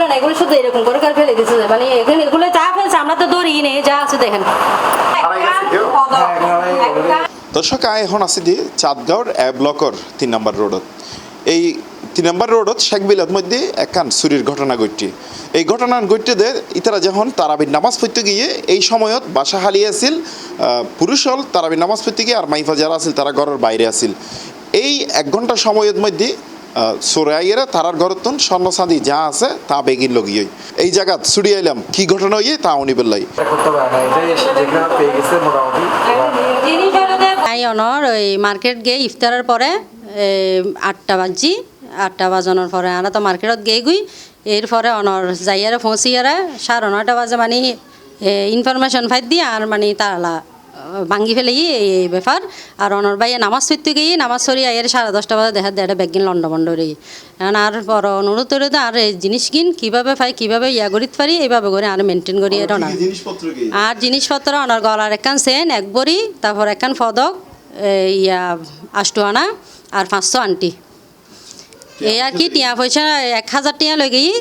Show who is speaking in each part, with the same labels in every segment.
Speaker 1: না, এগুলো শুধু এরকম করে ফেলে দিচ্ছে, মানে এগুলো যা ফেলছে আমরা তো ধরি নেই, যা আছে দেখেন।
Speaker 2: দর্শক এখন আছে দিয়ে চাঁদগাঁওর এ ব্লকর 3 নম্বর রোডত। এই 3 নম্বর রোডত শেখ বিলাত মধ্যে একান চুরির ঘটনা ঘটছে। এই ঘটনা ঘটতে ইতারা যখন তারাবির নামাজ পড়তে গিয়ে এই সময়ত বাসা হালি আছিল, পুরুষ হল তারাবির নামাজ পড়তে গিয়ে আর মাইফা যারা আছিল তারা ঘরের বাইরে আছিল। এই 1 ঘন্টা সময়ের মধ্যে চোরাইয়েরা তারার ঘরতন স্বর্ণ চাঁদি যা আছে তা বেগিন লগিয়ে এই জায়গাত চুরি আইলাম কি ঘটনা হইয়ে তা উনি বললাই।
Speaker 1: অনর ওই মার্কেট গিয়ে ইফতারের পরে 8টা বাজানোর পরে আমরা তো মার্কেটত গিয়ে গুই, এরপরে অনর যাইয়ারে পৌঁছিয়ারে 9:30 বাজে মানে ইনফরমেশন ফাইট দিয়ে আর মানে তারা ভাঙ্গি ফেলে এই ব্যাপার। আর অনর ভাইয়ে নামাজ পড়তে গিয়ে নামাজ সরি আইয়ারে 10:30 বাজে দেখা দেয় ব্যাগিন লন্ডবন্ড রে। এখন আর পর অনুরোধ করে তো আর এই জিনিস কিন কীভাবে পাই কীভাবে ইয়া করিতে পারি এইভাবে করে আর মেনটেন করি এটা না। আর জিনিসপত্র অনর গলার একখান চেন 1 বড়ি, তারপর একখান পদক ইয়া 8 আনা আর 500 আন্টি, এই আর কি টিয়া পয়সা 1000 টিয়া লই গিয়ে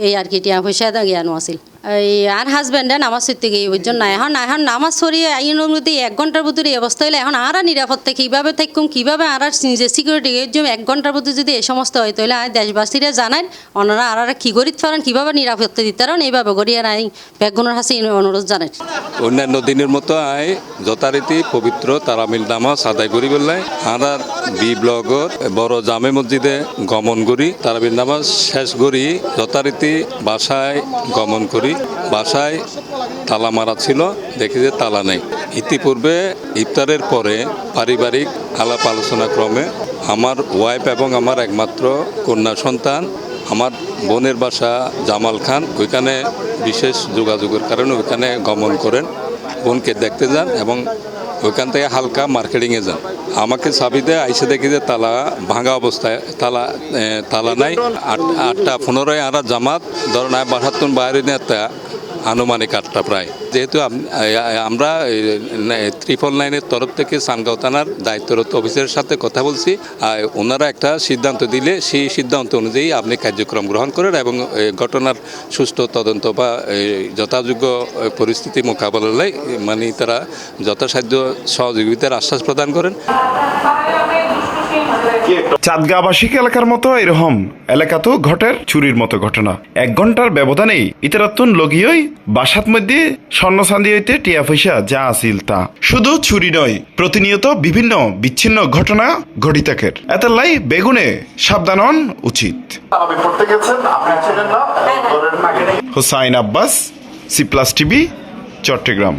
Speaker 1: এই আর কি টিয়া পয়সা জ্ঞানো আছিল। এই আর হাজব্যান্ডে নামাজ পড়তে গিয়ে বুঝছেন না। এখন নামাজ সরিয়ে আইনের মধ্যে 1 ঘন্টার ভিতরে এই অবস্থা হলে এখন আর নিরাপত্তা কীভাবে থাকুম কীভাবে আর নিজের সিকিউরিটি এর জন্য 1 ঘন্টার মধ্যে যদি এই সমস্ত হয় তাহলে আর দেশবাসীরা জানান ওনারা আর কী করিতে পারেন কীভাবে নিরাপত্তা দিতে পারেন এইভাবে করি আর ব্যাগুনের হাসি অনুরোধ জানাই।
Speaker 3: অন্যান্য দিনের মতো আয় যথারীতি পবিত্র তারাবির নামাজ আদায় করি বললে আমরা বি ব্লগত বড় জামে মসজিদে গমন করি, তারাবির নামাজ শেষ করি যথারীতি বাসায় গমন করি। বাসায় তালা মারা ছিল, দেখি যে তালা নেই। ইতিপূর্বে ইফতারের পরে পারিবারিক আলাপ আলোচনা ক্রমে আমার ওয়াইফ এবং আমার একমাত্র কন্যা সন্তান আমার বোনের বাসা জামাল খান, ওইখানে বিশেষ যোগাযোগের কারণে ওইখানে গমন করেন, বোনকে দেখতে যান এবং ওইখান থেকে হালকা মার্কেটিংয়ে যান। আমাকে চাবি দেয়, আইসে দেখি যে তালা ভাঙা অবস্থায়, তালা নাই। 8:15 আর জামাত ধরেন বাসাতুন বাইরে নেতা আনুমানিক 8টা প্রায়। যেহেতু আমরা 999-এর তরফ থেকে সানগাঁও থানার দায়িত্বরত অফিসারের সাথে কথা বলছি, ওনারা একটা সিদ্ধান্ত দিলে সেই সিদ্ধান্ত অনুযায়ী আপনি কার্যক্রম গ্রহণ করেন এবং ঘটনার সুষ্ঠু তদন্ত বা যথাযোগ্য পরিস্থিতি মোকাবেলায় মানে তারা যথাসাধ্য সহযোগিতার আশ্বাস প্রদান করেন।
Speaker 4: চাঁদগাঁ আবাসিক এলাকার মতো এরকম এলাকাতেও ঘটের চুরির মতো ঘটনা। 1 ঘন্টার ব্যবধানেই ইতারাতুন লগিয়ই বাসাত মধ্যে স্বর্ণ চাঁদি হইতে টিয়া পয়সা যা আছিল তা। শুধু চুরি নয়, প্রতিনিয়ত বিভিন্ন বিচ্ছিন্ন ঘটনা ঘটি থাকে। এতালাই বেগুনে সাবধান হন উচিত। Hussain Abbas, C+ TV, Chittagong.